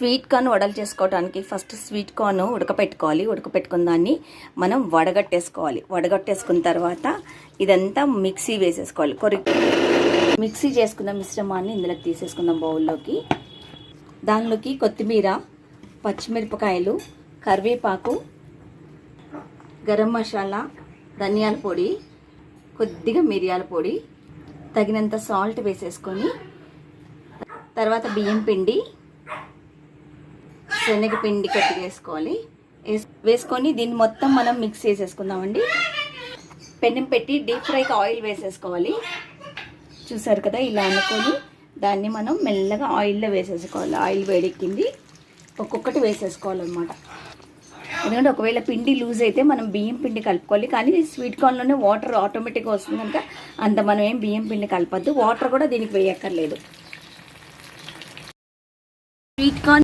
Sweet corn వడలు చేసుకోవడానికి first sweet corn ఉడకపెట్టుకోవాలి. ఉడకపెట్టుకున్న దాన్ని మనం వడగట్టేసుకున్న తర్వాత ఇదంతా మిక్సీ వేసేసుకోవాలి. మిక్సీ చేసుకున్న మిశ్రమాన్ని ఇందులోకి తీసేసుకుందాం బౌల్లోకి. దానిలోకి కొత్తిమీర, పచ్చిమిరపకాయలు, కరివేపాకు, గరం మసాలా, ధనియాల పొడి, కొద్దిగా మిరియాల పొడి, తగినంత సాల్ట్ వేసేసుకొని తర్వాత బియ్యం పిండి, శనగపిండి కొద్దిగా వేసుకొని దీన్ని మొత్తం మనం మిక్స్ చేసేసుకుందామండి. పెనం పెట్టి డీప్ ఫ్రైకి ఆయిల్ వేసేసుకోవాలి. చూసారు కదా, ఇలా అనుకొని దాన్ని మనం మెల్లగా ఆయిల్లో వేసేసుకోవాలి. ఆయిల్ వేడెక్కింది, ఒక్కొక్కటి వేసేసుకోవాలన్నమాట. ఎందుకంటే ఒకవేళ పిండి లూజ్ అయితే మనం బియ్యం పిండి కలుపుకోవాలి. కానీ స్వీట్ కార్న్లోనే వాటర్ ఆటోమేటిక్గా వస్తుంది కనుక అంత మనం ఏం బియ్యం పిండి కలపద్దు. వాటర్ కూడా దీనికి వేయక్కర్లేదు. Sweet corn